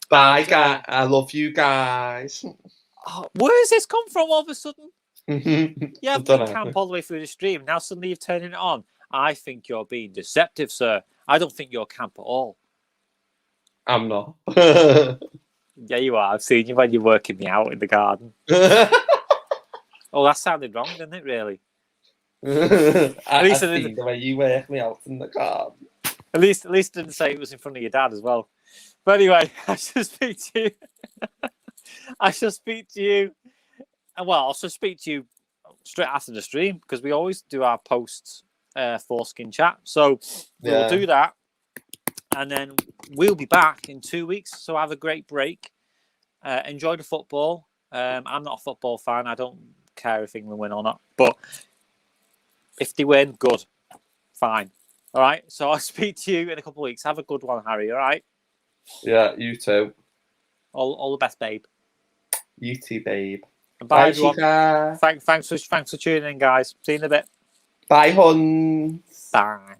Bye, guys. I love you guys. Oh, where has this come from all of a sudden? You have been camp all the way through the stream. Now suddenly you're turning it on. I think you're being deceptive, sir. I don't think you're camp at all. I'm not. Yeah, you are. I've seen you when you're working me out in the garden. Oh, that sounded wrong, didn't it, really? I see the way you work me out in the garden. At least didn't say it was in front of your dad as well. But anyway, I shall speak to you. I shall speak to you. Well, I'll also speak to you straight after the stream because we always do our post foreskin chat. So we'll do that, and then we'll be back in 2 weeks. So have a great break. Enjoy the football. I'm not a football fan. I don't care if England win or not. But if they win, good. Fine. All right. So I'll speak to you in a couple of weeks. Have a good one, Harry. All right. Yeah, you too. All the best, babe. You too, babe. Bye, everyone. Thanks for tuning in, guys. See you in a bit. Bye, hun. Bye.